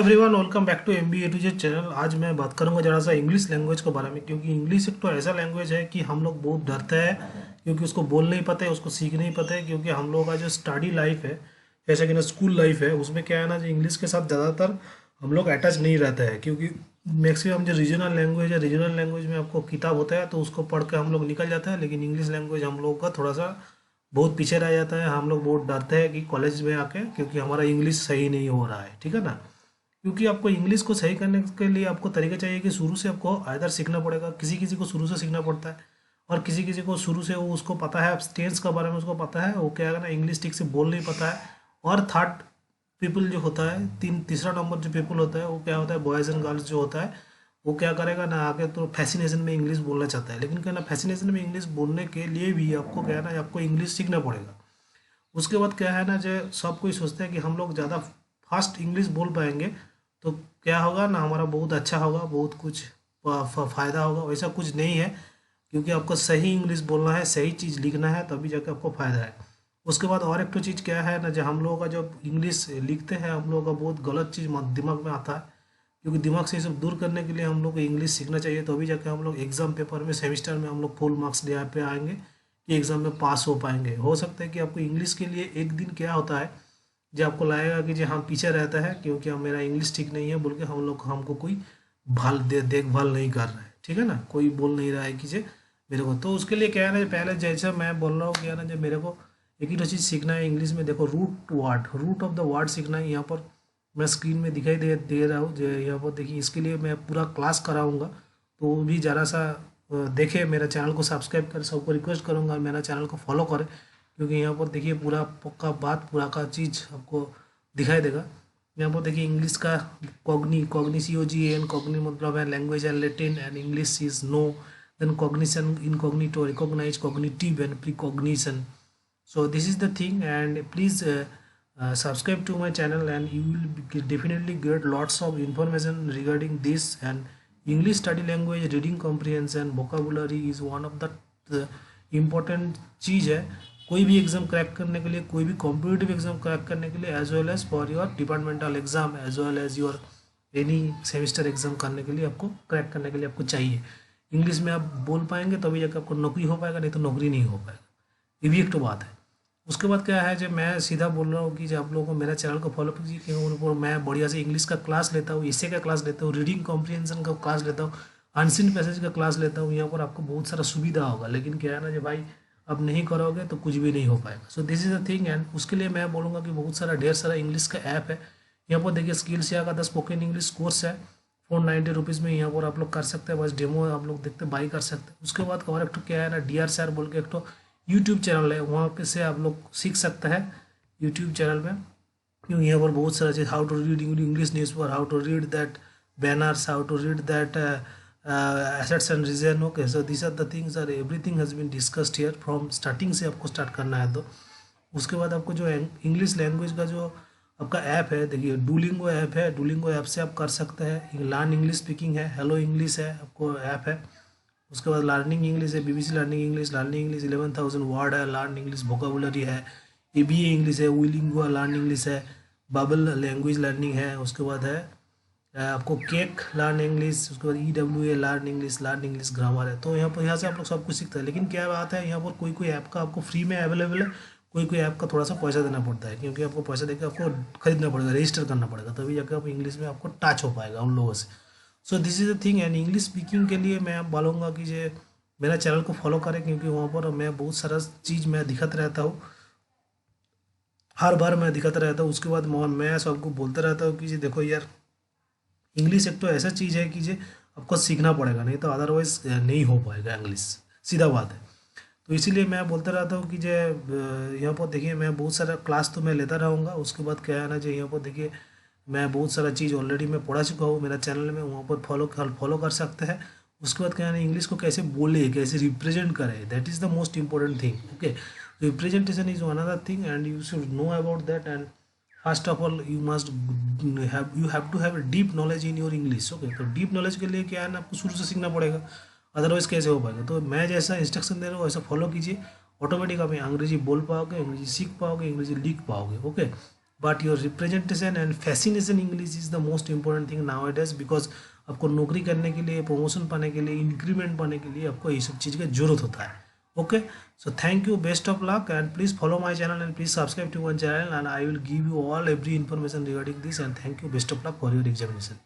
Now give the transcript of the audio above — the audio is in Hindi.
Everyone, welcome back to MBA to Z चैनल। आज मैं बात करूंगा जरा सा इंग्लिश लैंग्वेज के बारे में, क्योंकि इंग्लिश एक तो ऐसा लैंग्वेज है कि हम लोग बहुत डरते हैं, क्योंकि उसको बोल नहीं पाते, उसको सीख नहीं पाते। क्योंकि हम लोगों का जो स्टडी लाइफ है, जैसे कि ना स्कूल लाइफ है, उसमें क्या है ना, जो इंग्लिश के साथ ज़्यादातर हम लोग अटैच नहीं रहते हैं। क्योंकि मैक्सिमम जो रीजनल लैंग्वेज है, रीजनल लैंग्वेज में आपको किताब होता है तो उसको पढ़ के हम लोग निकल जाते हैं। लेकिन इंग्लिश लैंग्वेज हम लोग का थोड़ा सा बहुत पीछे रह जाता है। हम लोग बहुत डरते हैं कि कॉलेज में आके, क्योंकि हमारा इंग्लिश सही नहीं हो रहा है, ठीक है ना। क्योंकि आपको इंग्लिश को सही करने के लिए आपको तरीका चाहिए कि शुरू से आपको आइदर सीखना पड़ेगा। किसी किसी को शुरू से सीखना पड़ता है, और किसी किसी को शुरू से वो उसको पता है, टेंस के बारे में उसको पता है, वो क्या है ना, इंग्लिश ठीक से बोल नहीं पाता है। और थर्ड पीपल जो होता है, तीसरा नंबर जो पीपल होता है, वो क्या होता है, बॉयज़ एंड गर्ल्स जो होता है, वो क्या करेगा ना, आगे तो फैसिनेशन में इंग्लिश बोलना चाहता है। लेकिन क्या ना, फैसिनेशन में इंग्लिश बोलने के लिए भी आपको क्या है ना, आपको इंग्लिश सीखना पड़ेगा। उसके बाद क्या है ना, जो सब कोई सोचते हैं कि हम लोग ज़्यादा फास्ट इंग्लिश बोल पाएंगे तो क्या होगा ना, हमारा बहुत अच्छा होगा, बहुत कुछ फ़ायदा होगा। वैसा कुछ नहीं है, क्योंकि आपको सही इंग्लिश बोलना है, सही चीज़ लिखना है, तभी जाकर आपको फ़ायदा है। उसके बाद और एक तो चीज़ क्या है ना, जो हम लोगों का जब इंग्लिश लिखते हैं, हम लोगों का बहुत गलत चीज़ दिमाग में आता है। क्योंकि दिमाग से ये सब दूर करने के लिए हम लोग को इंग्लिश सीखना चाहिए, तो अभी जाकर हम लोग एग्ज़ाम पेपर में, सेमिस्टर में हम लोग फुल मार्क्स दे पे आएंगे, कि एग्ज़ाम में पास हो पाएंगे। हो सकता है कि आपको इंग्लिश के लिए एक दिन क्या होता है, जो आपको लगेगा कि जो हम पीछे रहता है, क्योंकि हम मेरा इंग्लिश ठीक नहीं है बोल के हम लोग, हमको कोई देखभाल नहीं कर रहा है, ठीक है ना, कोई बोल नहीं रहा है कि जे मेरे को। तो उसके लिए क्या है ना, पहले जैसा मैं बोल रहा हूँ, क्या है ना, जब मेरे को एक ही तो चीज़ सीखना है इंग्लिश में। देखो, रूट ऑफ द वर्ड सीखना है। यहाँ पर मैं स्क्रीन में दिखाई दे रहा हूँ, जो यहाँ पर देखिए, इसके लिए मैं पूरा क्लास कराऊंगा। तो वो भी ज़रा सा देखे, मेरा चैनल को सब्सक्राइब कर, सबको रिक्वेस्ट करूँगा मेरा चैनल को फॉलो करें। क्योंकि यहाँ पर देखिए पूरा पक्का बात, पूरा का चीज़ आपको दिखाई देगा। यहाँ पर देखिए इंग्लिश का COGNITION, कॉग्नी मतलब है लैंग्वेज है Latin, and English is no. Then cognition, incognito, recognize, cognitive and precognition. So this is the thing, and please subscribe to my channel, and you will definitely get lots of information regarding this. And English study language, reading comprehension, vocabulary is one of the important चीज़ है कोई भी एग्ज़ाम क्रैक करने के लिए, कोई भी कॉम्पिटिटिव एग्ज़ाम क्रैक करने के लिए, as well as for your departmental exam, as well as your any semester exam करने के लिए, आपको क्रैक करने के लिए आपको चाहिए इंग्लिश में। आप बोल पाएंगे तभी जाकर आपको नौकरी हो पाएगा, नहीं तो नौकरी नहीं हो पाएगा। ये भी एक तो बात है। उसके बाद क्या है, जब मैं सीधा बोल रहा हूँ कि जब आप लोगों को मेरा चैनल को फॉलो कीजिए, क्योंकि मैं बढ़िया से इंग्लिश का क्लास लेता हूँ, इसे का क्लास लेता हूँ, रीडिंग कॉम्प्रिहेंशन का क्लास लेता हूँ, अनसीन पैसेज का क्लास लेता हूँ। यहाँ पर आपको बहुत सारा सुविधा होगा। लेकिन क्या है ना, जो भाई अब नहीं करोगे तो कुछ भी नहीं हो पाएगा। So this is the thing. And उसके लिए मैं बोलूँगा कि बहुत सारा ढेर सारा इंग्लिश का ऐप है। यहाँ पर देखिए, स्किल्स या का 10 स्पोकन इंग्लिश कोर्स है, 490 रुपीज़ में। यहाँ पर आप लोग कर सकते हैं, बस डेमो आप लोग देखते बाई कर सकते हैं। उसके बाद और एक तो क्या है ना, DR सर बोल के एक तो यूट्यूब चैनल है, वहाँ पे से आप लोग सीख सकते हैं यूट्यूब चैनल में। क्योंकि यहाँ पर बहुत सारा चीज़, how to read English newspaper, how to read that banners, how to read that assets and reason. Okay, so this are the things, are everything has been discussed here. From starting से आपको स्टार्ट करना है। तो उसके बाद आपको जो इंग्लिश लैंग्वेज का जो आपका ऐप है, देखिए डुलिंगो ऐप है, डुलिंगो ऐप से आप कर सकते हैं। लर्न इंग्लिश स्पीकिंग है, हेलो इंग्लिश है, आपको ऐप है। उसके बाद लर्निंग इंग्लिश है, BBC लर्निंग इंग्लिश, 11,000 वर्ड है, लर्न इंग्लिश वोकेबुलरी है, ABA इंग्लिश है, विलिंगुआ लर्न इंग्लिश है, बबल लैंग्वेज लर्निंग है। उसके बाद है आपको केक लर्न इंग्लिश, उसके बाद EWA लर्न इंग्लिश ग्रामर है। तो यहाँ से आप लोग सब कुछ सीखते हैं। लेकिन क्या बात है, यहाँ पर कोई कोई ऐप का आपको फ्री में अवेलेबल है, कोई कोई ऐप का थोड़ा सा पैसा देना पड़ता है। क्योंकि आपको पैसा देकर आपको खरीदना पड़ेगा, रजिस्टर करना पड़ेगा, तभी जाकर आप इंग्लिश में आपको टच हो पाएगा उन लोगों से। So this is the thing. And English speaking के लिए मैं बोलूँगा कि ये मेरा चैनल को फॉलो करें, क्योंकि वहाँ पर मैं बहुत सारा चीज़ मैं दिखाते रहता हूँ, हर बार मैं दिखाता रहता हूँ। उसके बाद मैं सबको बोलता रहता हूँ कि ये देखो यार, इंग्लिश एक तो ऐसा चीज़ है कि ये आपको सीखना पड़ेगा, नहीं तो अदरवाइज नहीं हो पाएगा इंग्लिश, सीधा बात है। तो इसीलिए मैं बोलता रहता हूँ कि जो यहाँ पर देखिए, मैं बहुत सारा क्लास तो मैं लेता रहूँगा। उसके बाद क्या है ना, जो यहाँ पर देखिए, मैं बहुत सारा चीज़ ऑलरेडी मैं पढ़ा चुका हूँ मेरा चैनल में, वहाँ पर फॉलो कर सकते हैं। उसके बाद क्या है ना, इंग्लिश को कैसे बोले, कैसे रिप्रेजेंट करें, that is the most important thing. Okay, representation is another thing, and you should know about that. And first of all you have to have deep knowledge in your English. Okay, तो डीप नॉलेज के लिए क्या है ना, आपको शुरू से सीखना पड़ेगा, अदरवाइज कैसे हो पाएगा। तो मैं जैसा इंस्ट्रक्शन दे रहा हूँ वैसा फॉलो कीजिए, ऑटोमेटिक आप अंग्रेजी बोल पाओगे, अंग्रेजी सीख पाओगे, अंग्रेजी लिख पाओगे। Okay, but your representation and fascination English is the most important thing now it is, because आपको नौकरी करने के लिए, प्रमोशन पाने के लिए, इंक्रीमेंट पाने के लिए आपको ये सब चीज़ की जरूरत होता है। Okay, so thank you, best of luck, and please follow my channel and please subscribe to my channel, and I will give you all every information regarding this, and thank you, best of luck for your examination.